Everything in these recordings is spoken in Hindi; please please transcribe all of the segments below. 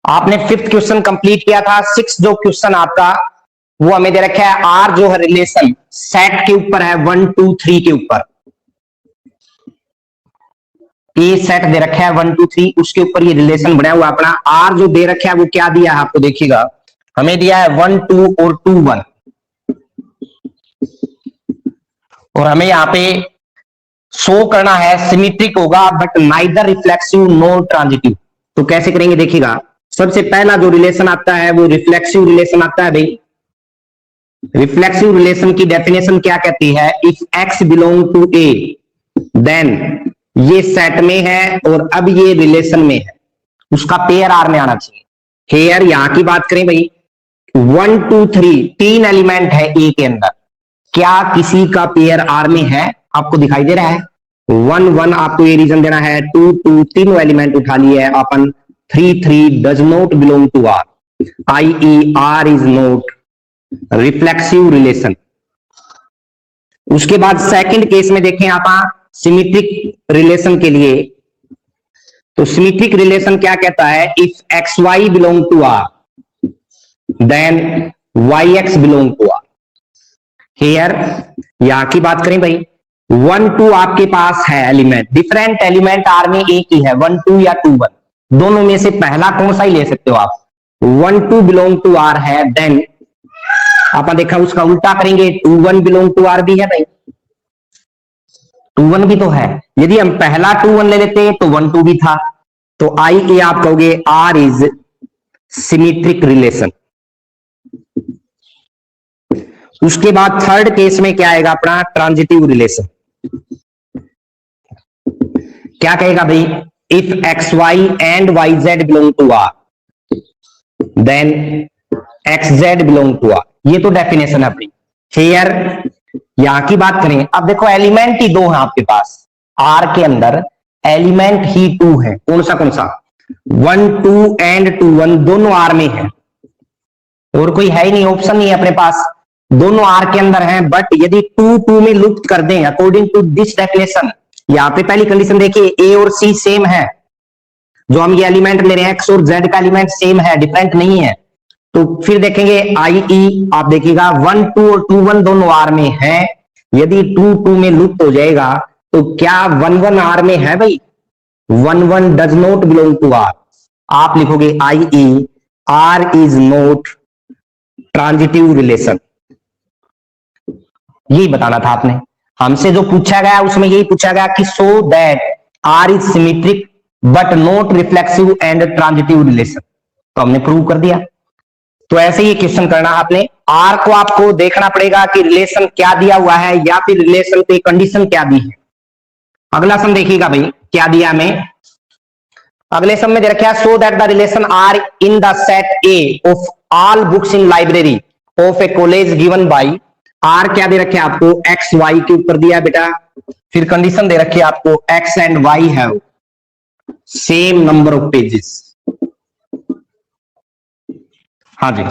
आपने 5th क्वेश्चन कंप्लीट किया था। 6th जो क्वेश्चन आपका वो हमें दे रखा है आर जो है रिलेशन सेट के ऊपर है 1 2 3 के ऊपर। ये सेट दे रखा है 1 2 3, उसके ऊपर ये रिलेशन बनाया हुआ अपना। आर जो दे रखा है वो क्या दिया है आपको, देखिएगा हमें दिया है 1 2 और 2 1, और हमें यहां पे शो करना है सिमेट्रिक होगा but neither reflexive nor transitive. तो कैसे करेंगे देखिएगा, सबसे पहला जो रिलेशन आता है वो रिफ्लेक्सिव रिलेशन आता है भाई। रिफ्लेक्सिव रिलेशन की डेफिनेशन क्या कहती है, if x belong to A then ये सेट में है और अब ये रिलेशन में है, उसका पेयर आर में आना चाहिए। हेयर यहां की बात करें भाई 1 2 3 तीन एलिमेंट है ए के अंदर, क्या किसी का पेयर आर में है? आपको दिखाई दे रहा है 1 1, आपको ये रीजन देना है 2 2 तीनों एलिमेंट उठा लिए है अपन। 3 3 does not belong to R, i.e. R is not reflexive relation. उसके बाद सेकंड केस में देखें आप सिमेट्रिक रिलेशन के लिए, तो सिमेट्रिक रिलेशन क्या कहता है, if x y belong to R then y x belong to R. Here यहां की बात करें भाई 1 2 आपके पास है एलिमेंट, डिफरेंट एलिमेंट आर में एक ही है 1 2 या 2 1, दोनों में से पहला कौन सा ही ले सकते हो आप। 1 2 बिलोंग टू आर है, देन आपने देखा उसका उल्टा करेंगे 2 1 बिलोंग टू आर भी है भाई, 2 1 भी तो है। यदि हम पहला 2 1 ले लेते तो 1 2 भी था, तो आई ए आप कहोगे आर इज सिमेट्रिक रिलेशन। उसके बाद थर्ड केस में क्या आएगा अपना, ट्रांजिटिव रिलेशन। क्या कहेगा भाई, if x y and y z belong to R then x z belong to R. ये तो डेफिनेशन है अपनी। हियर यहां की बात करें, अब देखो एलिमेंट ही दो है आपके पास, आर के अंदर एलिमेंट ही 2 है। कौन सा 1 2 एंड 2 1 दोनों आर में है, और कोई है ही नहीं, ऑप्शन नहीं है अपने पास, दोनों आर के अंदर हैं। बट यदि 2 2 में लुप्त कर दें अकॉर्डिंग टू दिस डेफिनेशन, यहां पे पहली कंडीशन देखिए ए और सी सेम है, जो हम ये एलिमेंट ले रहे हैं एक्स और जेड का एलिमेंट सेम है, डिफरेंट नहीं है। तो फिर देखेंगे आई ई, आप देखिएगा 1 2 और 2 1 दोनों आर में है। यदि 2 2 में लुप्त हो जाएगा तो क्या 1 1 आर में है भाई, 1 1 does not belong to R. आप लिखोगे i e R is not transitive relation. यही बताना था आपने, हमसे जो पूछा गया उसमें यही पूछा गया कि so that R is symmetric but not reflexive and transitive relation, तो हमने प्रूव कर दिया। तो ऐसे ही क्वेश्चन करना आपने, आर को आपको देखना पड़ेगा कि रिलेशन क्या दिया हुआ है या फिर रिलेशन पे कंडीशन क्या दी है। अगला सम देखिएगा भाई क्या दिया हमें, अगले सम में दे रखा है so that the relation R in the set A of all books in library of a college given by. R क्या दे रखे आपको, एक्स वाई के ऊपर दिया बेटा, फिर कंडीशन दे रखी है आपको x and y have same number of pages. हाँ जी,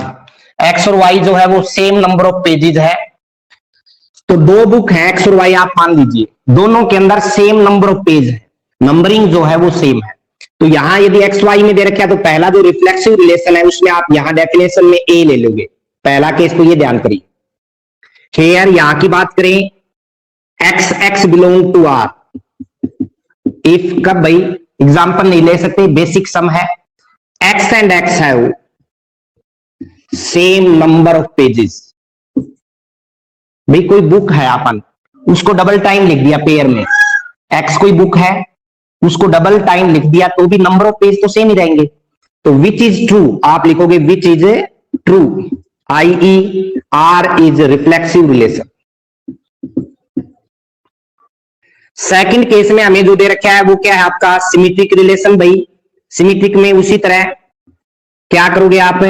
एक्स और वाई जो है वो सेम नंबर ऑफ पेजेस है। तो दो बुक है एक्स और वाई, आप मान लीजिए दोनों के अंदर सेम नंबर ऑफ पेज है, नंबरिंग जो है वो सेम है। तो यहां यदि एक्स वाई में दे रखा है तो पहला जो रिफ्लेक्सिव रिलेशन है उसमें आप यहां डेफिनेशन में ए ले लोगे, पहला केस, तो ये ध्यान करिए। हेयर यहां की बात करें x x belong to R, if कब भाई, एग्जांपल नहीं ले सकते, बेसिक सम है, एक्स एंड एक्स है वो सेम नंबर ऑफ पेजेस। भाई कोई बुक है अपन, उसको डबल टाइम लिख दिया पेयर में, एक्स कोई बुक है उसको डबल टाइम लिख दिया तो भी नंबर ऑफ पेज तो सेम ही रहेंगे। तो विच इज ट्रू, आप लिखोगे which is true, i.e. R is reflexive relation. Second case में हमें जो दे रखा है वो क्या है आपका, सिमेट्रिक रिलेशन। भाई सिमेट्रिक में उसी तरह क्या करोगे आप,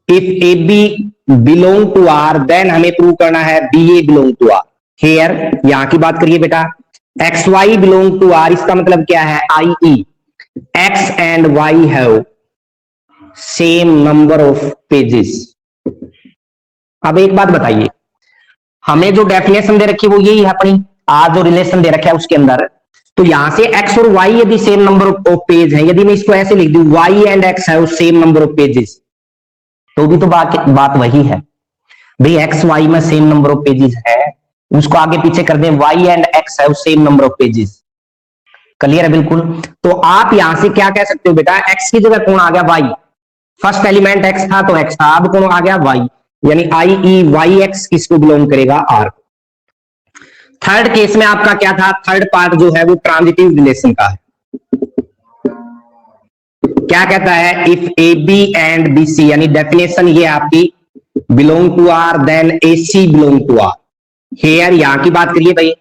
if a b belong to R then हमें प्रूव करना है b a belong to R. Here यहां की बात करिए बेटा, x y belong to R, इसका मतलब क्या है, i.e. X and y have same number of pages. अब एक बात बताइए, हमें जो डेफिनेशन दे रखी है वो यही है अपनी, आज जो रिलेशन दे रखा है उसके अंदर तो यहां से x और y यदि सेम नंबर ऑफ पेज है, यदि मैं इसको ऐसे लिख दूं y एंड x है सेम नंबर ऑफ पेजेस, तो भी तो बात वही है भाई, x y में सेम नंबर ऑफ पेजेस है, उसको आगे पीछे कर दें y एंड x है same number of pages. Clear है बिल्कुल। तो आप यहां से क्या कह सकते हो बेटा, x की जगह कौन आ गया y, फर्स्ट एलिमेंट x था तो x था, अब कौन आ गया y, यानी आई ई वाई एक्स किसको बिलोंग करेगा, r। थर्ड केस में आपका क्या था, थर्ड पार्ट जो है वो ट्रांजिटिव रिलेशन का है। क्या कहता है, if a b and b c, यानी डेफिनेशन ये आपकी belong to R then a c belong to R. Here यहां की बात करिए भाई,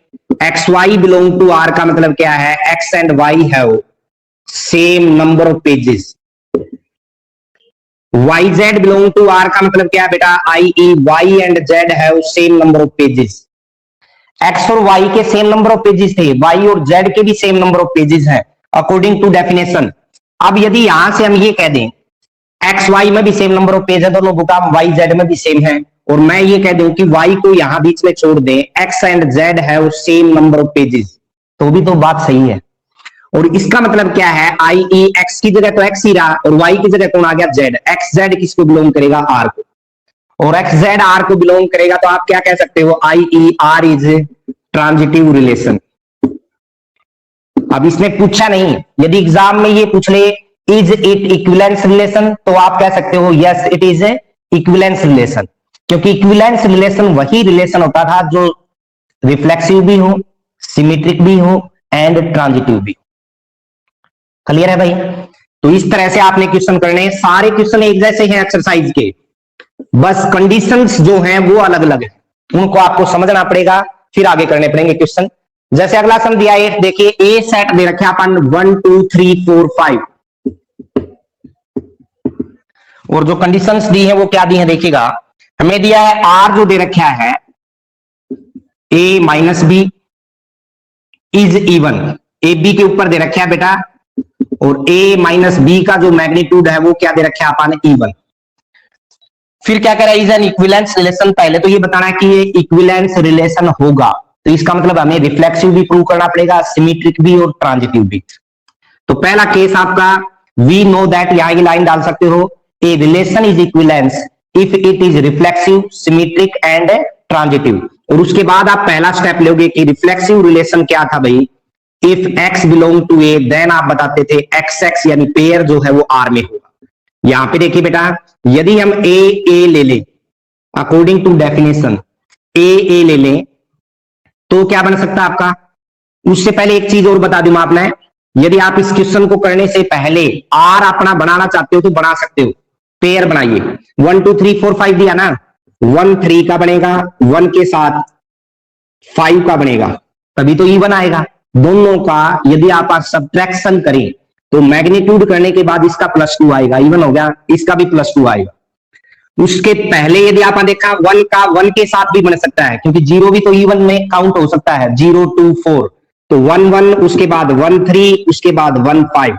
x y belong to R का मतलब क्या है, x and y have same number of pages. Y z belong to R का मतलब क्या है बेटा, i e y and z have same number of pages. X और वाई के सेम नंबर ऑफ पेजेस थे, वाई और जेड के भी सेम नंबर ऑफ पेजेस है अकॉर्डिंग टू डेफिनेशन। अब यदि यहां से हम ये कह दें एक्स वाई में भी सेम नंबर ऑफ पेज है, दोनों बुका वाई जेड में भी सेम है, और मैं ये कह दूं कि वाई को यहां बीच में छोड़ दें, x and z have same number of pages, तो भी तो बात सही है। और इसका मतलब क्या है, आई ई एक्स की जगह तो एक्स ही रहा और वाई की जगह कौन आ गया, जेड। एक्स जेड किसको बिलोंग करेगा, आर को, और एक्स जेड आर को बिलोंग करेगा, तो आप क्या कह सकते हो, i e R is transitive relation. अब इसने पूछा नहीं, यदि एग्जाम में ये पूछ ले इज इट इक्विवेलेंस रिलेशन, तो आप कह सकते हो yes it is a equivalence relation, क्योंकि इक्विवेलेंस रिलेशन वही रिलेशन होता था जो रिफ्लेक्सिव भी हो, सिमेट्रिक भी हो एंड ट्रांजिटिव भी हो। क्लियर है भाई। तो इस तरह से आपने क्वेश्चन करने, सारे क्वेश्चन एक जैसे हैं एक्सरसाइज के, बस कंडीशंस जो हैं वो अलग अलग है, उनको आपको समझना पड़ेगा, फिर आगे करने पड़ेंगे क्वेश्चन। जैसे अगला सम दिया है, देखिए ए सेट दे रखे अपन 1 2 3 4 5, और जो कंडीशंस दी है वो क्या दी है देखिएगा, हमें दिया है आर जो दे रखा है a minus b is even, a b के ऊपर दे रखा है बेटा, और a माइनस बी का जो मैग्नीट्यूड है वो क्या दे रखा है अपन, इवन। फिर क्या करें, इज एन इक्विवेलेंस रिलेशन, पहले तो ये बताना है कि ये इक्विवेलेंस रिलेशन होगा, तो इसका मतलब हमें रिफ्लेक्सिव भी प्रूव करना पड़ेगा, सिमेट्रिक भी और ट्रांजिटिव भी। तो पहला केस आपका, वी नो दैट, यहां की लाइन डाल सकते हो, a relation is equivalence if it is reflexive, symmetric and transitive. और उसके बाद आप पहला स्टेप लोगे कि रिफ्लेक्सिव रिलेशन क्या था भाई, if x belong to A, then आप बताते थे एक्स एक्स यानी पेयर जो है वो आर में होगा। यहां पे देखिए बेटा, यदि हम ए ले लें अकॉर्डिंग टू डेफिनेशन, ए ले लें तो क्या बन सकता है आपका। उससे पहले एक चीज और बता दूं मैं आपने, यदि आप इस क्वेश्चन को करने से पहले आर अपना बनाना चाहते हो तो बना सकते हो, पेयर बनाइए। 1 2 3 4 5 दिया ना, 1 3 का बनेगा, 1 के साथ 5 का बनेगा, तभी तो इवन आएगा। दोनों का यदि आप सब्ट्रैक्शन करें तो मैग्नीट्यूड करने के बाद इसका +2 आएगा, इवन हो गया, इसका भी +2 आएगा। उसके पहले यदि आपने देखा 1 का 1 के साथ भी बन सकता है, क्योंकि 0 भी तो इवन में काउंट हो सकता है, 0 2 4, तो 1 1 उसके बाद 1 3 उसके बाद 1 5।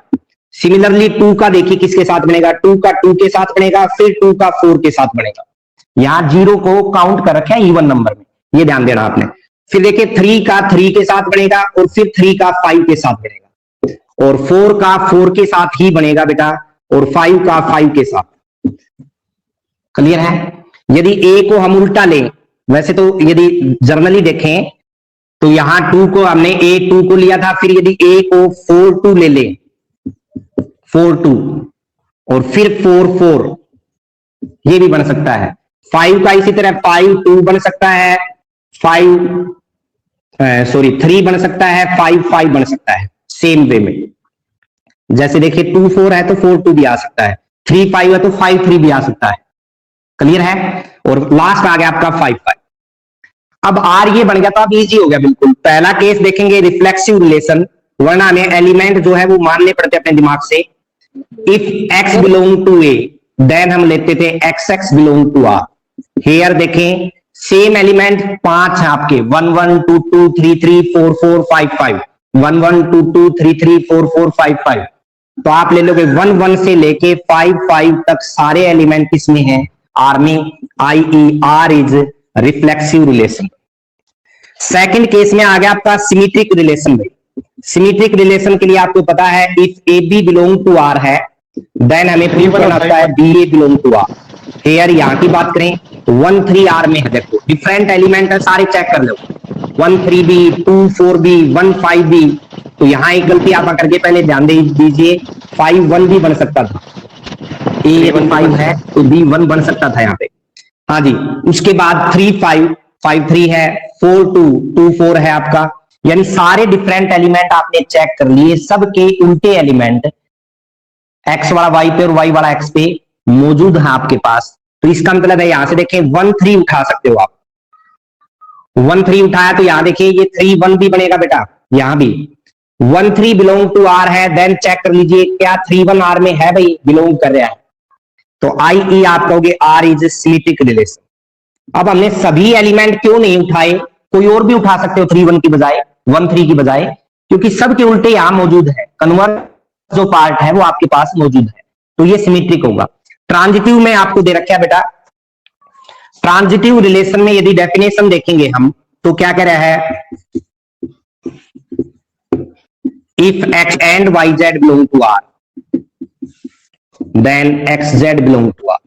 सिमिलरली 2 का देखिए किसके साथ बनेगा, 2 का 2 के साथ बनेगा, फिर 2 का 4 के साथ बनेगा। यहां 0 को काउंट कर रखे हैं इवन नंबर में, ये ध्यान देना आपने। फिर देखिए 3 का 3 के साथ बनेगा, और फिर 3 का 5 के साथ बनेगा, और 4 का 4 के साथ ही बनेगा बेटा, और 5 का 5 के साथ। क्लियर है। यदि a को हम उल्टा लें, वैसे तो यदि जर्नली देखें तो यहां 2 को हमने a2 को लिया था, फिर यदि a को 4 2 ले लें, 4 2 और फिर 4 4, ये भी बन सकता है। 5 का इसी तरह 5 2 बन सकता है, 3 बन सकता है, 5 5 बन सकता है, सेम वे में। जैसे देखिए 2 4 है तो 4 2 भी आ सकता है, 3 5 है तो 5 3 भी आ सकता है। क्लियर है। और लास्ट आ गया आपका 5 5। अब आर ये बन गया तो अब इजी हो गया बिल्कुल। पहला केस देखेंगे रिफ्लेक्सिव रिलेशन, वरना हमें एलिमेंट जो है वो मानने पड़ते अपने दिमाग से। If x belong to A, then हम लेते थे x x belong to R. Here देखें सेम एलिमेंट 5 है आपके, 1 1 2 2 3 3 4 4 5 5, 1 1 2 2 3 3 4 4 5 5। तो आप ले लोगे 1 1 से लेके 5 5 तक सारे एलिमेंट किसमें हैं, आर में, i e R is reflexive relation. Second case में आ गया आपका सिमेट्रिक रिलेशन में। सिमेट्रिक रिलेशन के लिए आपको पता है if a b belong to R है देन हमें प्रूव करना होता है b a belong to R. Here यहां की बात करें तो 1 3 आर में है, देखो डिफरेंट एलिमेंट है, सारे चेक कर लो 1 3 बी 2 4 बी 1 5 बी। तो यहां एक गलती आप करके पहले ध्यान दे दीजिए 5 1 भी बन सकता था, ए 5 है तो बी 1 बन सकता था यहाँ पे। हाँ जी, उसके बाद 3 5 5 3 है, 4 2 2 4 है आपका, यानी सारे डिफरेंट एलिमेंट आपने चेक कर लिए, सबके उल्टे एलिमेंट एक्स वाला वाई पे और वाई वाला एक्स पे मौजूद है आपके पास। तो इसका मतलब है यहां से देखें 1 3 उठा सकते हो आप, 1 3 उठाया तो यहां देखिए ये 3 1 भी बनेगा बेटा, यहां भी 1 3 बिलोंग टू आर है, देन चेक कर लीजिए क्या 3 1 आर में है, भाई बिलोंग कर रहा है, तो आई ई आप कहोगे R is a symmetric relation. अब हमने सभी एलिमेंट क्यों नहीं उठाए, कोई और भी उठा सकते हो 3 1 की बजाय 1 3 की बजाय, क्योंकि सबके उल्टे यहां मौजूद है, कन्वर्स जो पार्ट है वो आपके पास मौजूद है, तो ये सिमेट्रिक होगा। ट्रांजिटिव में आपको दे रखा है बेटा, ट्रांजिटिव रिलेशन में यदि डेफिनेशन देखेंगे हम तो क्या कह रहा है, if x and y z belong to R then x z belong to R.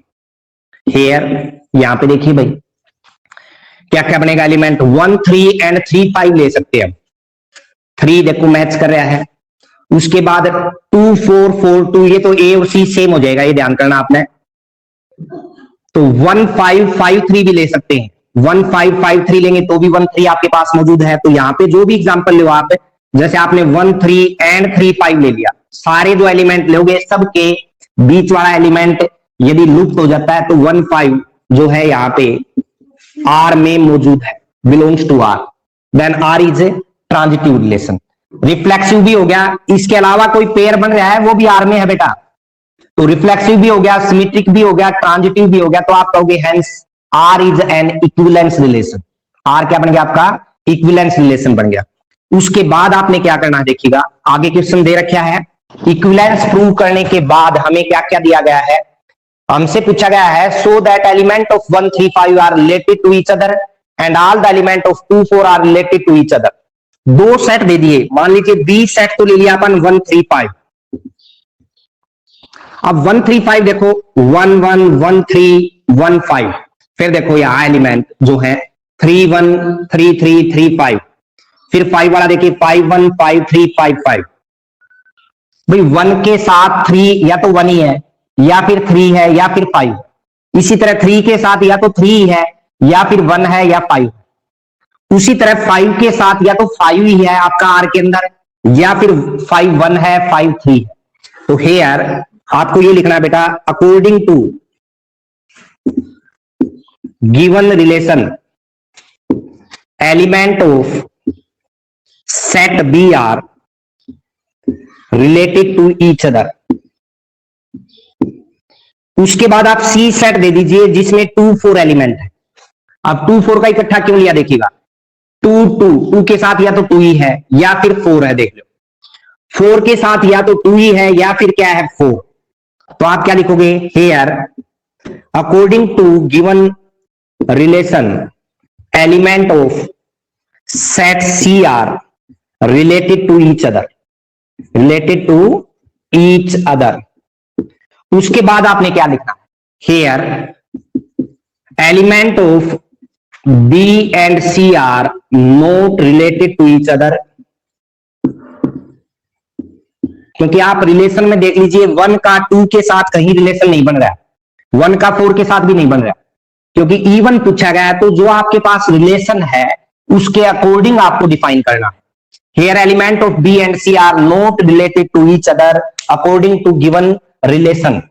Here यहां पे देखिए भाई क्या क्या बनेगा, एलिमेंट 1 3 एंड 3 5 ले सकते हैं, 3 देखो मैच कर रहा है, उसके बाद 2 4 4 2, ये तो ए और सी सेम हो जाएगा, ये ध्यान करना आपने। तो 1 5 5 3 भी ले सकते हैं, 1 5 5 3 लेंगे तो भी 1 3 आपके पास मौजूद है। तो यहां पे जो भी एग्जांपल लो आप, जैसे आपने 1 3 एंड 3 5 ले लिया, सारे जो एलिमेंट लोगे सबके बीच वाला एलिमेंट यदि लुप्त हो जाता है तो 1 5 जो है यहां पे आर में मौजूद है, belongs to R, then R is a transitive relation. Reflexive भी हो गया, इसके अलावा कोई पेयर बन रहा है वो भी आर में है बेटा, तो रिफ्लेक्सिव भी हो गया, सिमेट्रिक भी हो गया, ट्रांजिटिव भी हो गया, तो आप कहोगे hence R is an equivalence relation. R क्या बन गया आपका, इक्विवेलेंस रिलेशन बन गया। उसके बाद आपने क्या करना है देखिएगा, आगे क्वेश्चन दे रखा है, इक्विवेलेंस प्रूव करने के बाद हमें क्या क्या दिया गया है, हमसे पूछा गया है so that element of 1 3 5 are related to each other and all the element of 2 4 are related to each other. दो सेट दे दिए, मान लीजिए बी सेट तो ले लिया अपन 1 3 5, अब 1 3 5 देखो 1 1 1 3 1 5, फिर देखो यहां एलिमेंट जो है 3 1 3 3 3 5, फिर 5 वाला देखिए 5 1 5 3 5 5। भाई 1 के साथ 3 या तो 1 ही है या फिर 3 है या फिर 5, इसी तरह 3 के साथ या तो 3 है या फिर 1 है या 5, उसी तरह 5 के साथ या तो 5 ही है आपका आर के अंदर या फिर 5 1 है 5 3 है। तो हेयर आपको ये लिखना है बेटा, according to given relation element of set B are related to each other. उसके बाद आप सी सेट दे दीजिए जिसमें 2 4 एलिमेंट है। अब 2 4 का इकट्ठा क्यों लिया देखिएगा, 2 2 2 के साथ या तो 2 ही है या फिर 4 है, देख लो 4 के साथ या तो 2 ही है या फिर क्या है 4, तो आप क्या लिखोगे here according to given relation element of set C are related to each other, related to each other. उसके बाद आपने क्या लिखना here element of B and C are not related to each other, क्योंकि आप रिलेशन में देख लीजिए 1 का 2 के साथ कहीं रिलेशन नहीं बन रहा है, 1 का 4 के साथ भी नहीं बन रहा, क्योंकि इवन पूछा गया है, तो जो आपके पास रिलेशन है उसके अकॉर्डिंग आपको डिफाइन करना है। Here element of B and C are not related to each other according to given relation,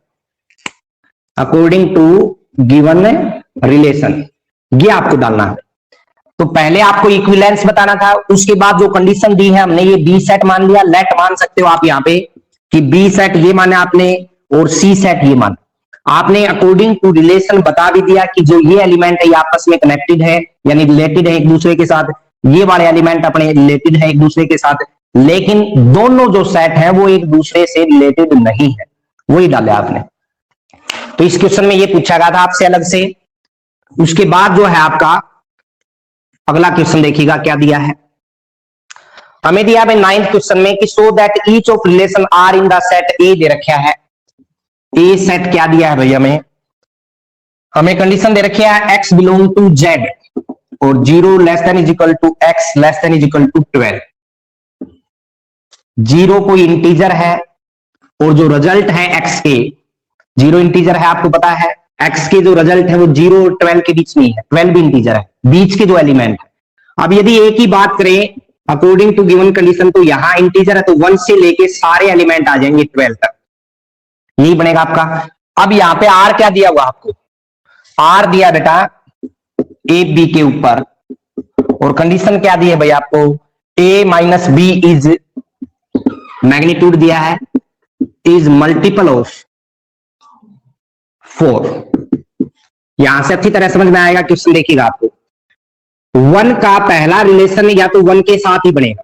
according to given relation, ये आपको डालना है। तो पहले आपको इक्विवेलेंस बताना था, उसके बाद जो कंडीशन दी है हमने ये बी सेट मान लिया, लेट मान सकते हो आप यहाँ पे कि बी सेट ये माना आपने और सी सेट ये माना आपने, अकॉर्डिंग टू रिलेशन बता भी दिया कि जो ये एलिमेंट है ये आपस में कनेक्टेड है यानी रिलेटेड है एक दूसरे के साथ, ये वाले एलिमेंट अपने रिलेटेड है एक दूसरे के साथ, लेकिन दोनों जो सेट है वो एक दूसरे से रिलेटेड नहीं है, वही डाले आपने। तो इस क्वेश्चन में ये पूछा गया था आपसे अलग से। उसके बाद जो है आपका अगला क्वेश्चन देखिएगा क्या दिया है, हमें दिया भाई 9th क्वेश्चन में कि so that each of relation R in the set A दे रखा है। ए सेट क्या दिया है भाई, हमें कंडीशन दे रखी है x बिलोंग टू z और 0 less than is equal to x less than is equal to 12। 0 कोई इंटीजर है और जो रिजल्ट है x के, 0 इंटीजर है आपको पता है, x के जो रिजल्ट है वो 0 और 12 के बीच में है, 12 भी इंटीजर है, बीच के जो एलिमेंट है। अब यदि a की बात करें अकॉर्डिंग टू गिवन कंडीशन तो यहां इंटीजर है तो 1 से लेके सारे एलिमेंट आ जाएंगे 12 तक, यही बनेगा आपका। अब यहां पे r क्या दिया हुआ आपको, r दिया बेटा ए बी के ऊपर और कंडीशन क्या दी है भाई आपको, a minus b is magnitude दिया है, इज मल्टीपल ऑफ 4। यहां से अच्छी तरह समझ में आएगा क्वेश्चन, देखिएगा आपको 1 का पहला रिलेशन या तो 1 के साथ ही बनेगा,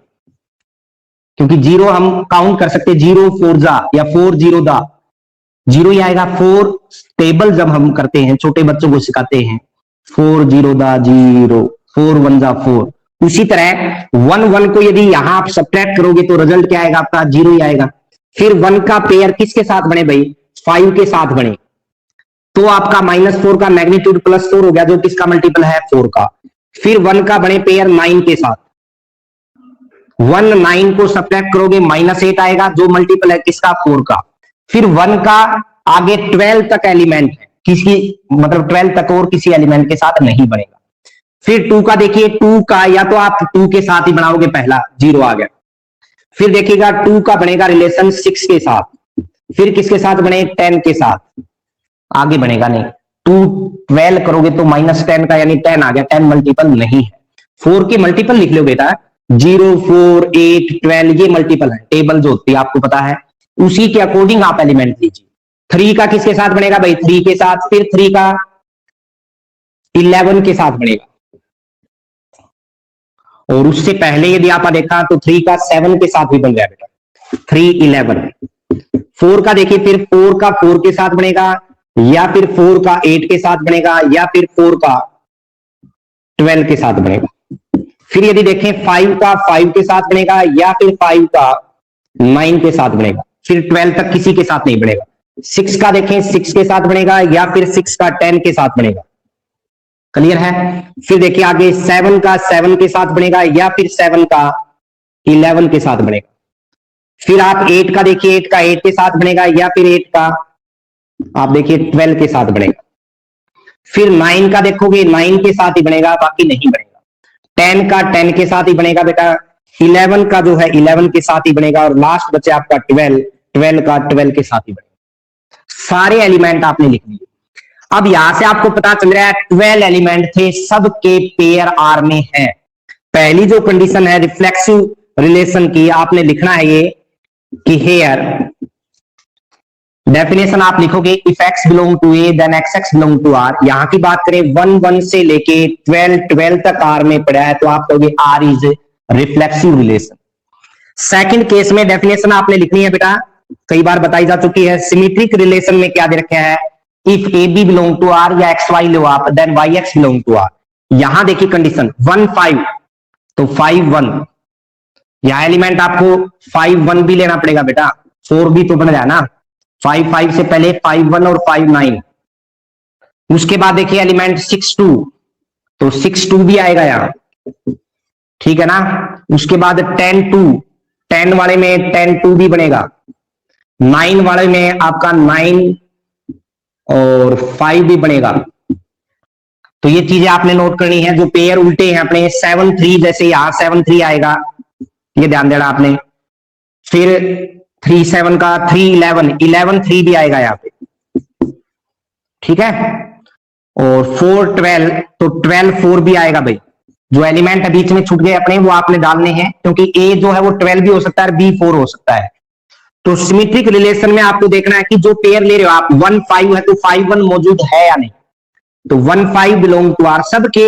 क्योंकि 0 हम काउंट कर सकते, 0 4 जा या 4 0 दा, 0 ही आएगा। 4 टेबल जब हम करते हैं, छोटे बच्चों को सिखाते हैं, 4 0 दा 0, 4 1 जा 4। उसी तरह 1 1 को यदि यहां आप सब्ट्रैक्ट करोगे तो रिजल्ट क्या आएगा आपका, 0 ही आएगा। फिर 1 का पेयर किसके साथ बने भाई, 5 के साथ बने, तो आपका -4 का मैग्नीट्यूड +4 हो गया, जो किसका मल्टीपल है 4 का। फिर 1 का बने पेयर 9 के साथ, 1 9 को सब्ट्रैक्ट करोगे -8 आएगा, जो मल्टीपल है किसका 4 का। फिर 1 का आगे 12 तक एलिमेंट है, किसी मतलब 12 तक और किसी एलिमेंट के साथ नहीं बनेगा। फिर 2 का देखिए, 2 का या तो आप 2 के साथ ही बनाओगे, पहला 0 आ गया। फिर देखिएगा 2 का बनेगा रिलेशन 6 के साथ, फिर किसके साथ बने 10 के साथ, आगे बनेगा नहीं। 2 12 करोगे तो -10 का यानी 10 आ गया, 10 मल्टीपल नहीं है। 4 के मल्टीपल लिख लो बेटा, 0 4 8 12 ये मल्टीपल है, टेबल जो होती है आपको पता है, उसी के अकॉर्डिंग आप एलिमेंट लीजिए। 3 का किसके साथ बनेगा भाई, 3 के साथ, फिर 3 का 11 के साथ बनेगा, और उससे पहले यदि आप देखा तो 3 का 7 के साथ भी बन गया बेटा, 3 11। 4 का देखिए, फिर 4 का 4 के साथ बनेगा, या फिर 4 का 8 के साथ बनेगा, या फिर 4 का 12 के साथ बनेगा। फिर यदि देखें 5 का 5 के साथ बनेगा, या फिर 5 का 9 के साथ बनेगा, फिर 12 तक किसी के साथ नहीं बनेगा। 6 का देखें 6 के साथ बनेगा, या फिर 6 का 10 के साथ बनेगा, क्लियर है। फिर देखिए आगे 7 का 7 के साथ बनेगा, या फिर 7 का 11 के साथ बनेगा। फिर आप 8 का देखिए, 8 का 8 के साथ बनेगा, या फिर 8 का आप देखिए 12 के साथ बनेगा। फिर 9 का देखोगे 9 के साथ ही बनेगा, बाकी नहीं बनेगा। 10 का 10 के साथ ही बनेगा बेटा, 11 का जो है 11 के साथ ही बनेगा, और लास्ट बचे आपका 12 का 12 के साथ ही बनेगा। सारे एलिमेंट आपने लिख दिए। अब यहां से आपको पता चल रहा है 12 एलिमेंट थे, सबके पेयर आर में है। पहली जो कंडीशन है रिफ्लेक्सिव रिलेशन की, आपने लिखना है ये कि हेयर डेफिनेशन आप लिखोगे if x belong to a then x belong to r। यहां की बात करें 1 1 से लेके 12 तक r में पड़ा है, तो आप कहोगे r is reflexive relation. Second case में डेफिनेशन आपने लिखनी है बेटा, कई बार बताई जा चुकी है। सिमेट्रिक रिलेशन में क्या दे रखा है, if a b belong to R या एक्स वाई लो आप, then y x belong to R. यहां देखिए कंडीशन 1 5 तो 5 1, यहां एलिमेंट आपको 5 1 भी लेना पड़ेगा बेटा, 4 भी तो बन जाए ना। 5 5 से पहले 5 1 और 5 9। उसके बाद देखिए एलिमेंट 6 2 तो 6 2 भी आएगा यहां, ठीक है ना। उसके बाद 10 2, 10 वाले में 10 2 भी बनेगा। 9 वाले में आपका 9 और 5 भी बनेगा। तो ये चीजें आपने नोट करनी है। जो पेयर उल्टे हैं अपने 7 3, जैसे यहां 7 3 आएगा, ये ध्यान देना आपने। फिर 3 7 का 3 11 11 3 भी आएगा यहां पे, ठीक है। और 4 12 तो 12 4 भी आएगा भाई। जो एलिमेंट बीच में छूट गए अपने वो आपने डालने हैं, क्योंकि ए जो है वो 12 भी हो सकता है, बी 4 हो सकता है। तो सिमेट्रिक रिलेशन में आपको देखना है कि जो पेयर ले रहे हो आप 1 5 है तो 5 1 मौजूद है या नहीं। तो 1 5 बिलोंग टू आर, सबके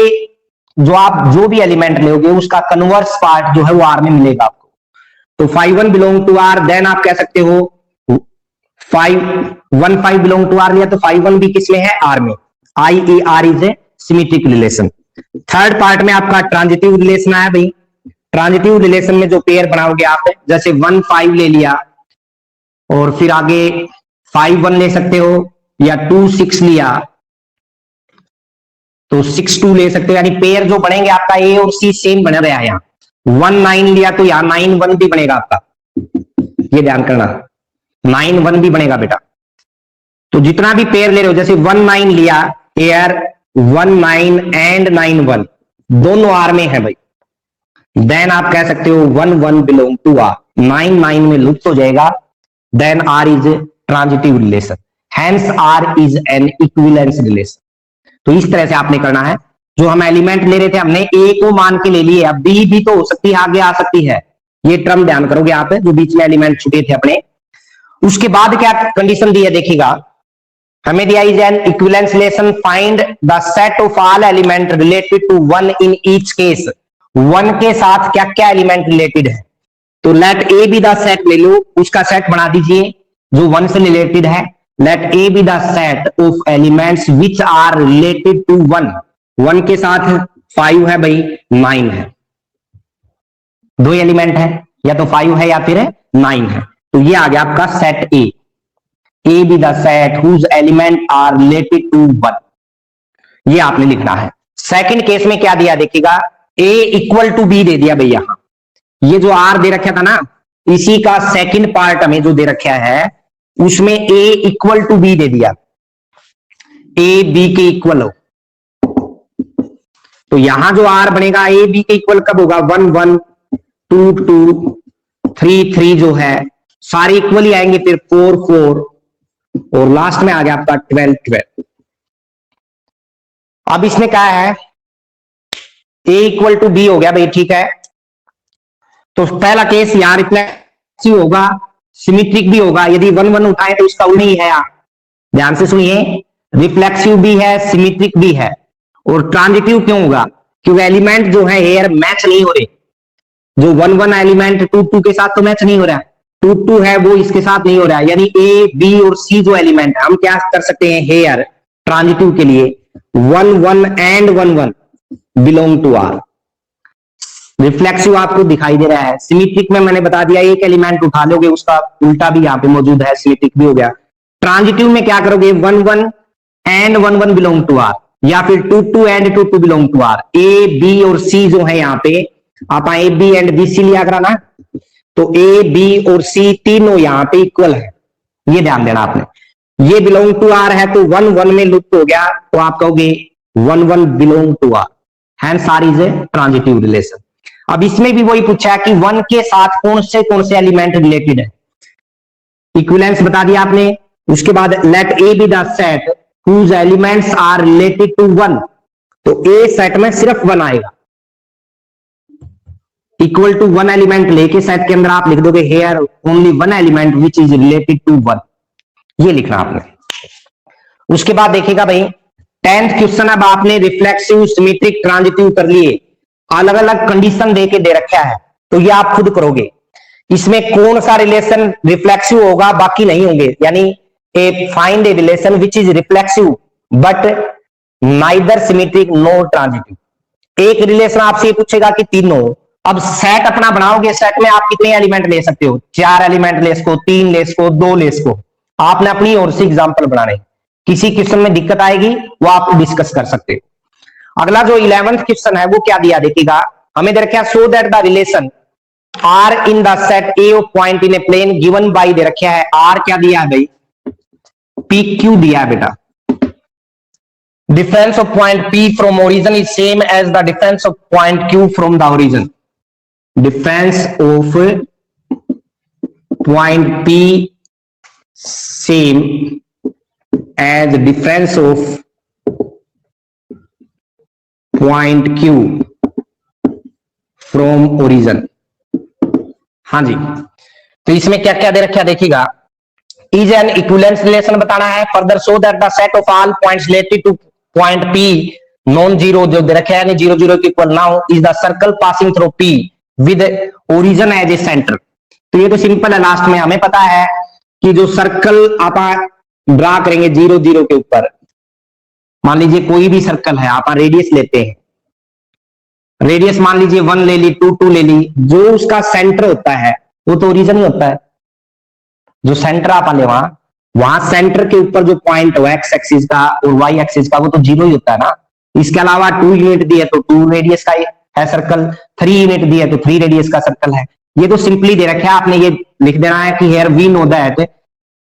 जो आप जो भी एलिमेंट लोगे उसका कन्वर्स पार्ट जो है वो आर में मिलेगा आपको। तो 5 1 बिलोंग टू आर, देन आप कह सकते हो 1 5 बिलोंग टू आर लिया तो 5 1 भी किसमें है, आर में। I e R is a symmetric relation. Third part में आपका ट्रांजिटिव रिलेशन आया भाई। ट्रांजिटिव रिलेशन में जो पेयर बनाओगे आप, जैसे 1 5 ले लिया और फिर आगे 5 1 ले सकते हो, या 2 6 लिया तो 6 2 ले सकते हो, यानी पेयर जो बनेंगे आपका ए और सी सेम बना रहा है। यहाँ 1 9 लिया तो यहाँ 9 1 भी बनेगा आपका, ये ध्यान करना, 9 1 भी बनेगा बेटा। तो जितना भी पेयर ले रहे हो, जैसे 1 9 लिया, पेयर 1 9 एंड 9 1 दोनों आर में है भाई, देन आप कह सकते हो 1 1 बिलोंग टू आर, 9 9 में लुप्त हो जाएगा, then R is transitive relation, hence R is an equivalence relation. तो इस तरह से आपने करना है। जो हम एलिमेंट ले रहे थे हमने ए को मान के ले लिए, अब बी भी तो हो सकती है, आगे आ सकती है, ये टर्म ध्यान करोगे आप, जो बीच में एलिमेंट छुटे थे अपने। उसके बाद क्या कंडीशन दी है देखिएगा, हमें दिया is an equivalence relation, find the set of all element related to 1 in each case, 1 के साथ क्या क्या एलिमेंट रिलेटेड है। तो let A be the set ले लो, उसका सेट बना दीजिए जो 1 से रिलेटेड है। Let A be the set of elements which are related to 1, 1 के साथ 5 है भाई, 9 है, दो एलिमेंट है, या तो 5 है या फिर 9 है, तो ये आ गया आपका set A. A be the set whose element are related to 1, ये आपने लिखना है। सेकंड केस में क्या दिया देखिएगा, ए इक्वल टू बी दे दिया भाई, यहां ये जो आर दे रखा था ना, इसी का सेकंड पार्ट हमें जो दे रखा है उसमें ए इक्वल टू बी दे दिया, ए बी के इक्वल हो। तो यहां जो आर बनेगा ए बी के इक्वल कब होगा, 1 1 2 2 3 3 जो है सारे इक्वल ही आएंगे, फिर 4 4 और लास्ट में आ गया आपका 12 12। अब इसमें क्या है, ए इक्वल टू बी हो गया भाई, ठीक है। तो पहला केस यहां रिफ्लेक्सिव होगा, सिमेट्रिक भी होगा, यदि 1 1 उठाए तो इसका उल्टा ही है। आप ध्यान से सुनिए, रिफ्लेक्सिव भी है, सिमेट्रिक भी है, और ट्रांजिटिव क्यों होगा, क्योंकि एलिमेंट जो है हेयर मैच नहीं हो रहे, जो 1 1 एलिमेंट 2 2 के साथ तो मैच नहीं हो रहा है, 2 2 है वो इसके साथ नहीं हो रहा है, यानी ए बी और सी जो एलिमेंट है हम क्या कर सकते हैं, हेयर ट्रांजिटिव के लिए 1 1 and 1 1 belong to R. Reflexive आपको दिखाई दे रहा है, सिमेट्रिक में मैंने बता दिया एक एलिमेंट उठा लोगे उसका उल्टा भी यहाँ पे मौजूद है, सिमेट्रिक भी हो गया। ट्रांजिटिव में क्या करोगे, 1 1 एंड 1 1 बिलोंग टू आर, या फिर 2 2 and 2 2 belong to R. A b और सी जो है यहाँ पे आप a b and b c लिया करा ना, तो ए बी और सी तीनों यहाँ पे इक्वल है, ये ध्यान देना आपने। ये बिलोंग टू आर है तो 1 1 में लुप्त हो गया, तो आप कहोगे 1 1 belong to R, hence R is a transitive relation. अब इसमें भी वही पूछा है कि 1 के साथ कौन से एलिमेंट रिलेटेड है, इक्विवेलेंस बता दिया आपने। उसके बाद let A be the set whose elements are related to 1, तो ए सेट में सिर्फ 1 आएगा, इक्वल टू 1 एलिमेंट लेके सेट के अंदर आप लिख दोगे here only 1 element which is related to 1, ये लिखना आपने। उसके बाद देखिएगा भाई 10th क्वेश्चन, अब आपने रिफ्लेक्सिव सिमेट्रिक ट्रांजिटिव कर लिए, अलग अलग कंडीशन दे के दे रखा है, तो ये आप खुद करोगे। इसमें कौन सा रिलेशन रिफ्लेक्सिव होगा, बाकी नहीं होंगे, यानी a find a relation which is reflexive but neither symmetric no transitive. एक रिलेशन आपसे पूछेगा कि तीनों, अब सेट अपना बनाओगे, सेट में आप कितने एलिमेंट ले सकते हो, 4 एलिमेंट ले सको, 3 ले सको, 2 ले सको, आपने अपनी ओर से एग्जाम्पल बनाने। किसी क्वेश्चन में दिक्कत आएगी वो आप डिस्कस कर सकते हो। अगला जो 11th क्वेश्चन है वो क्या दिया देखिएगा, हमें दे रखा है so that the relation R in the set A of point in a plane given by दे रखा है, आर क्या दिया है भाई, पी क्यू दिया है बेटा। Difference of point P from origin is same as the difference of point Q from the origin. Difference of point P same as difference of point Q from origin. हाँ जी, तो इसमें क्या क्या दे रखा देखिएगा, इज एन इक्विवेलेंस रिलेशन बताना है। Further show that the set of all points related two point P non zero जो दे रखा है 0 0 के इक्वल ना हो, is the circle passing through P with origin as a centre. तो ये तो सिंपल है, लास्ट में हमें पता है कि जो सर्कल आप ड्रा करेंगे 0 0 के ऊपर, मान लीजिए कोई भी सर्कल है, आप रेडियस लेते हैं, रेडियस मान लीजिए 1 ले ली, 2 ले ली, जो उसका सेंटर होता है वो तो ओरिजिन ही होता है। जो सेंटर आप ले वहां सेंटर के ऊपर जो पॉइंट हो एक्स एक्सिस का और वाई एक्सिस का वो तो जीरो ही होता है ना। इसके अलावा 2 यूनिट दिए तो 2 रेडियस का है सर्कल, 3 यूनिट दिए तो 3 रेडियस का सर्कल है। ये तो सिंपली दे रखा है, आपने ये लिख देना है कि here we know that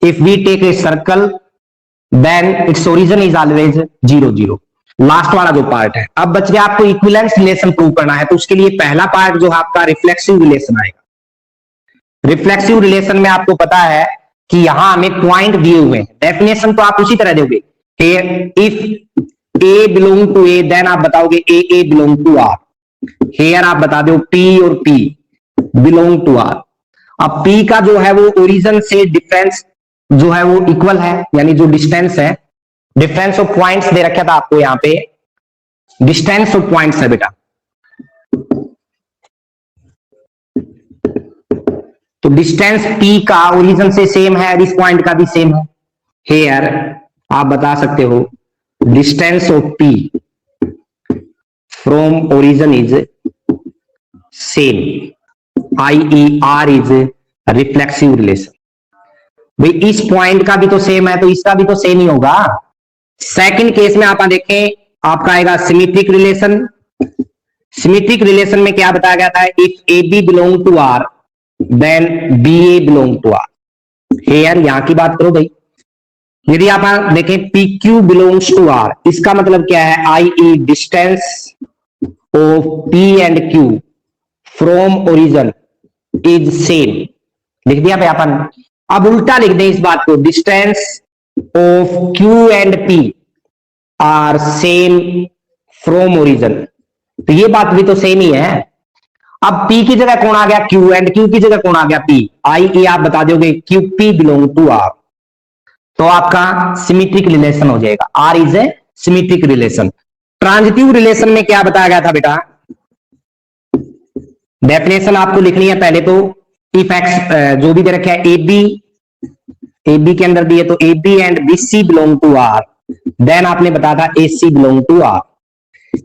if we take a circle then its origin is always 0 0। Last वाला जो पार्ट है, अब बच गया आपको इक्विवेलेंस रिलेशन प्रूव करना है। तो उसके लिए पहला पार्ट जो आपका रिफ्लेक्सिव रिलेशन आएगा। रिफ्लेक्सिव रिलेशन में आपको पता है कि यहां हमें पॉइंट दिए हुए हैं, डेफिनेशन तो आप उसी तरह दोगे, if a belong to A then आप बताओगे a belong to R. Here आप बता दो पी और पी बिलोंग टू आर। अब पी का जो है वो ओरिजिन से डिफरेंस जो है वो इक्वल है, यानी जो डिस्टेंस है, डिफरेंस ऑफ पॉइंट्स दे रखा था आपको यहां पे, डिस्टेंस ऑफ पॉइंट्स है बेटा। तो डिस्टेंस पी का ओरिजिन से सेम है और इस पॉइंट का भी सेम है। हेयर आप बता सकते हो distance of P from origin is same, I R is reflexive relation. भाई इस पॉइंट का भी तो सेम है तो इसका भी तो सेम ही होगा। सेकंड केस में आप देखें, आपका आएगा सिमेट्रिक रिलेशन। सिमेट्रिक रिलेशन में क्या बताया गया था, if a b belong to R then b a belong to R. Here यहां की बात करो भाई, यदि आप देखें P Q belongs to R, इसका मतलब क्या है, i e distance of P and Q from origin is same. लिख दिया भाई अपन। अब उल्टा लिख दें इस बात को, distance of Q and P R same from origin. तो ये बात भी तो सेम ही है। अब P की जगह कौन आ गया Q एंड Q की जगह कौन आ गया P। आई ए आप बता दोगे Q P belong to R, तो आपका सिमेट्रिक रिलेशन हो जाएगा। R is a symmetric relation. Transitive relation में क्या बताया गया था बेटा, डेफिनेशन आपको लिखनी है पहले तो। इफ एक्स जो भी दे रखा है ए बी के अंदर दिए तो a b and b c belong to R, then आपने बताया था a c belong to R.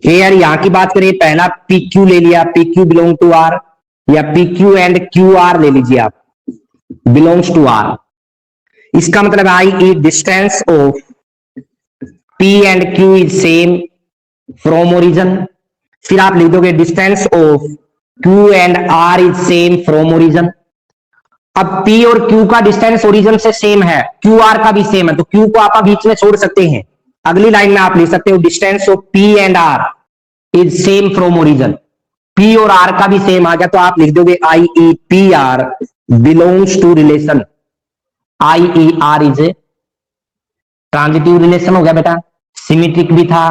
Here यहां की बात करें, पहला पी क्यू ले लिया, P Q belong to R, या P Q and Q R ले लीजिए आप, बिलोंग्स टू आर। इसका मतलब i e distance of P and Q is same from origin. फिर आप लिख दोगे distance of Q and are is same from origin. अब P और Q का डिस्टेंस ओरिजिन से सेम है, क्यू आर का भी सेम है, तो Q को आप बीच में छोड़ सकते हैं। अगली लाइन में आप लिख सकते हो distance of P and R is same from origin. P और R का भी सेम आ गया, तो आप लिख दोगे i e P R belongs to relation. I e R is transitive relation हो गया बेटा। सिमेट्रिक भी था,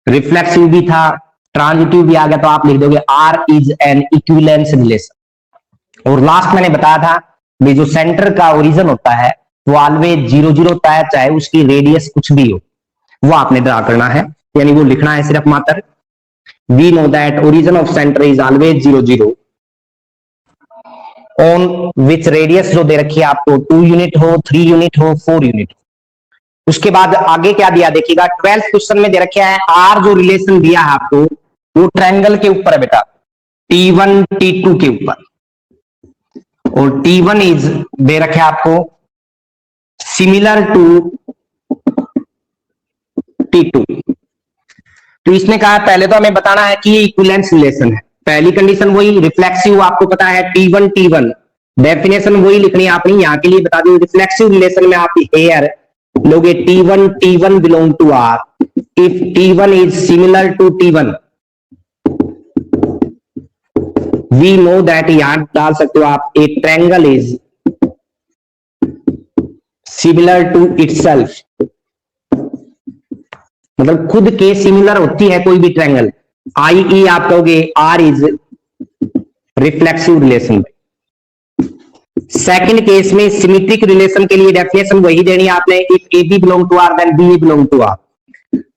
रिफ्लेक्सिव भी था, ट्रांजिटिव भी आ गया, तो आप लिख दोगे R is an equivalence relation. और लास्ट मैंने बताया था ये जो सेंटर का ओरिजिन होता है वो ऑलवेज 0 0 होता है, चाहे उसकी रेडियस कुछ भी हो, वो आपने ड्रा करना है, यानी वो लिखना है सिर्फ मात्र। We know that origin of centre is always 0 0 on which radius जो दे रखी है आपको 2 यूनिट हो, 3 यूनिट हो, 4 यूनिट हो। उसके बाद आगे क्या दिया देखिएगा, 12th क्वेश्चन में दे रखा है आर जो रिलेशन दिया है आपको वो ट्रायंगल के ऊपर है बेटा, T1 T2 के ऊपर, और T1 इज दे रखे आपको सिमिलर टू T2। तो इसने कहा पहले तो हमें बताना है कि ये इक्विवेलेंस रिलेशन है। पहली कंडीशन वही, रिफ्लेक्सिव आपको पता है T1 T1, डेफिनेशन वही लिखनी है आपने। यहां के लिए बता दो रिफ्लेक्सिव रिलेशन में आप एयर लोगे T1 T1 belong to R if T1 is similar to T1। We know that, यहां डाल सकते हो आप a triangle is similar to itself, मतलब खुद के सिमिलर होती है कोई भी ट्रायंगल। आई ई आप कहोगे R is reflexive relation. Second case में सिमेट्रिक रिलेशन के लिए डेफिनेशन वही देनी है आपने, if a b belong to R then b a belong to R.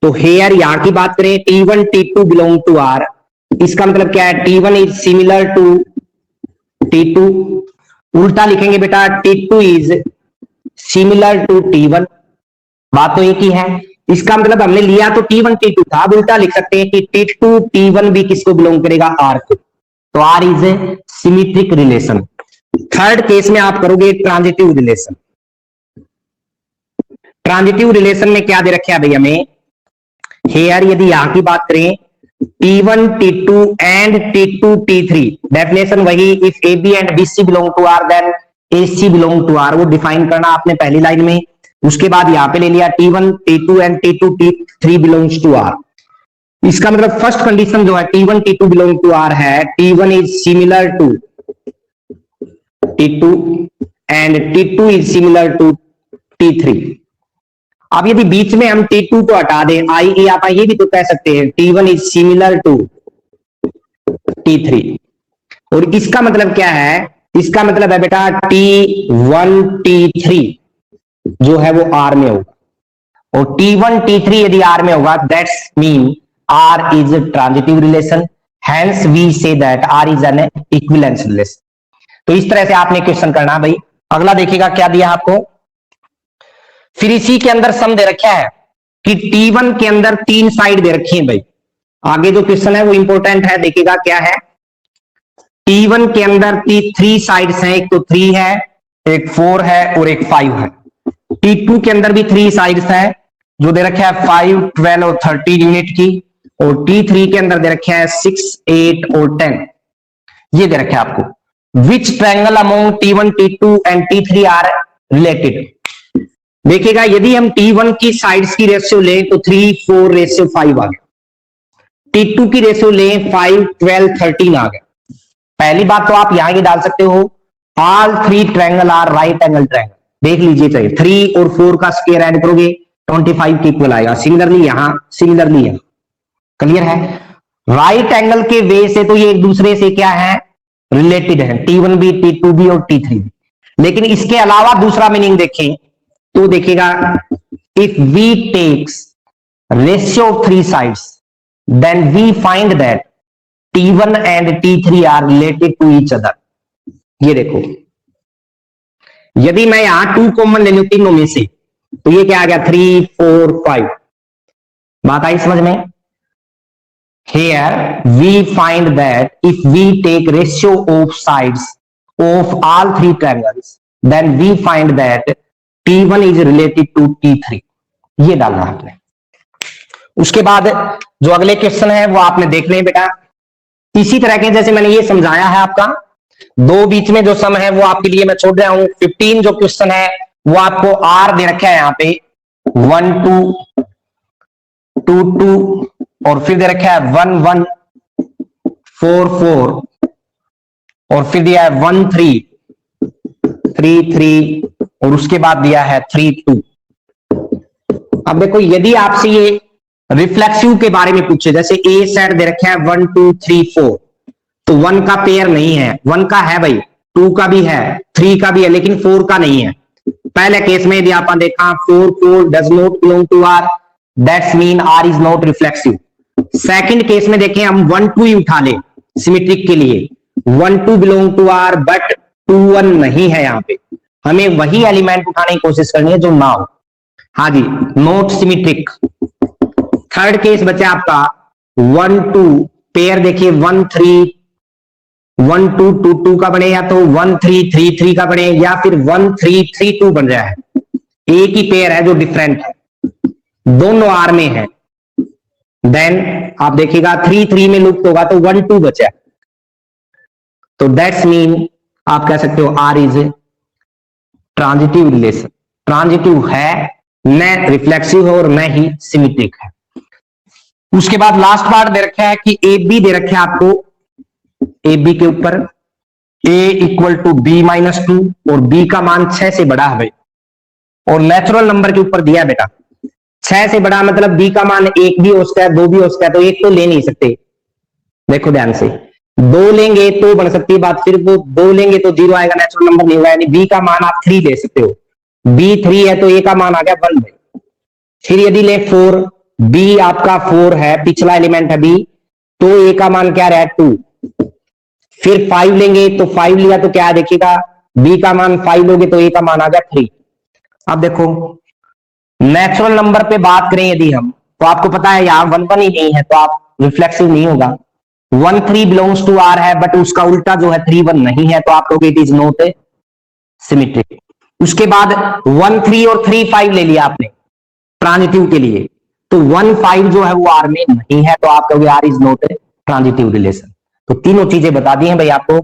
तो हेयर यहां की बात करें T1 T2 belong to R, इसका मतलब क्या है, T1 is similar to T2। उल्टा लिखेंगे बेटा T2 is similar to T1, बात तो एक ही है। इसका मतलब हमने लिया तो T1 T2 था, अब उल्टा लिख सकते हैं कि T2 T1 भी किसको बिलोंग करेगा, R को। तो R is a symmetric relation. Third case में आप करोगे ट्रांजिटिव रिलेशन। ट्रांजिटिव रिलेशन में क्या दे रखे है भाई हमें, हेयर यदि यहां की बात करें T1 T2 and T2 T3, definition वही, if AB and BC belong to R then AC belong to R, वो डिफाइन करना आपने पहली लाइन में। उसके बाद यहां पे ले लिया T1 T2 and T2 T3 belongs to R। इसका मतलब फर्स्ट कंडीशन जो है T1 T2 belong to R है, T1 is similar to T2 and T2 is similar to T3। अब यदि बीच में हम T2 को हटा दें, आई आप ये भी तो कह सकते हैं T1 is similar to T3, और इसका मतलब क्या है, इसका मतलब है बेटा T1 T3 जो है वो R में होगा, और T1 T3 यदि R में होगा that's mean R is transitive relation, hence we say that R is an equivalence relation. तो इस तरह से आपने क्वेश्चन करना भाई। अगला देखिएगा क्या दिया आपको, फिर इसी के अंदर सम दे रखा है कि T1 के अंदर 3 साइड दे रखी है भाई। आगे जो क्वेश्चन है वो इंपॉर्टेंट है, देखिएगा क्या है। T1 के अंदर 3 साइड्स हैं, एक तो 3 है, एक 4 है और एक 5 है। T2 के अंदर भी 3 साइड्स है, जो दे रखा है 5, 12 और 30 यूनिट की, और T3 के अंदर दे रखा है 6, 8 और 10। ये दे रखा है आपको। Which triangle among T1 T2 and T3 are related. देखिएगा यदि हम T1 की साइड्स की रेशियो लें तो 3, 4 रेशियो 5 आ गया। T2 की रेशियो लें 5, 12, 13 आ गया। पहली बात तो आप यहां की डाल सकते हो, all 3 triangle are right angle triangle. देख लीजिए चाहिए 3 और 4 का स्क्वायर ऐड करोगे 25 के इक्वल आएगा। सिमिलरली यहां, सिमिलरली यहां, क्लियर है। राइट एंगल के वे से तो ये एक दूसरे से क्या है, रिलेटेड है, T1 भी, T2 भी और T3 भी। लेकिन इसके अलावा दूसरा मीनिंग देखें तो देखिएगा, if we takes ratio of 3 sides then we find that T1 and T3 are related to each other. ये देखो, यदि मैं यहां 2 कॉमन ले लूं तीनों में से, तो ये क्या आ गया 3, 4, 5। बात आई समझ में। Here we find that if we take ratio of sides of all 3 triangles, then we find that T1 is related to T3। ये डालना आपने। उसके बाद जो अगले क्वेश्चन है वो आपने देखने हैं बेटा। इसी तरह के जैसे मैंने ये समझाया है आपका, दो बीच में जो सम है वो आपके लिए मैं छोड़ रहा हूं। 15 जो क्वेश्चन है वो आपको R दे रखा है यहां पे 1, 2, 2, 2 और फिर दे रखा है 1, 1, 4, 4 और फिर दिया है 1, 3, 3, 3 और उसके बाद दिया है 3, 2। अब देखो यदि आपसे ये रिफ्लेक्सिव के बारे में पूछे, जैसे ए सेट दे रखा है 1, 2, 3, 4, तो 1 का पेयर नहीं है, 1 का है भाई, 2 का भी है, 3 का भी है, लेकिन 4 का नहीं है। पहले केस में यदि आपने देखा 4, 4 does not belong to R, that's mean R is not reflexive. Second case में देखें हम 1, 2 ही उठा ले सिमेट्रिक के लिए, 1, 2 बिलोंग टू R बट 2, 1 नहीं है। यहां पे हमें वही एलिमेंट उठाने की कोशिश करनी है जो ना हो। हाँ जी, नॉट सिमेट्रिक। थर्ड केस बचा आपका 1, 2 पेयर, देखिए 1, 3, 1, 2, 2, 2 का बने, या तो 1, 3, 3, 3 का बने, या फिर 1, 3, 3, 2 बन रहा है। एक ही पेयर है जो डिफरेंट है, दोनों R में है। देन आप देखिएगा 3, 3 में लुप्त होगा तो 1, 2 बचा, तो दैट्स मीन आप कह सकते हो R is transitive relation. Transitive है, न रिफ्लेक्सिव है और न ही सिमेट्रिक है। उसके बाद लास्ट पार्ट दे रखा है कि ए बी दे रखा है आपको, ए बी के ऊपर a equal to b minus 2 और b का मान 6 से बड़ा है भाई, और नेचुरल नंबर के ऊपर दिया बेटा 6 से बड़ा, मतलब b का मान 1 भी हो सकता है, 2 भी हो सकता है, तो 1 तो ले नहीं सकते। देखो ध्यान से, 2 लेंगे तो बन सकती है बात, फिर वो 2 लेंगे तो 0 आएगा, नेचुरल नंबर नहीं होगा। यानी b का मान आप 3 ले सकते हो, b 3 है तो a का मान आ गया 1 भाई। फिर यदि ले 4, b आपका 4 है, पिछला एलिमेंट है b, तो a का मान क्या रहा 2। फिर 5 लेंगे तो 5 लिया तो क्या देखिएगा, b का मान 5 लोगे तो a का मान आ गया 3। अब देखो नेचुरल नंबर पे बात करें यदि हम, तो आपको पता है यहां 1 1 ही नहीं है, तो आप रिफ्लेक्सिव नहीं होगा। 1 3 बिलोंग्स टू आर है, बट उसका उल्टा जो है 3 1 नहीं है, तो आप लोग इट इज नॉट सिमेट्रिक। उसके बाद 1 3 और 3 5 ले लिया आपने ट्रांजिटिव के लिए, तो 1 5 जो है वो आर में नहीं है, तो आप कहोगे R is not a transitive relation. तो तीनों चीजें बता दी हैं भाई आपको।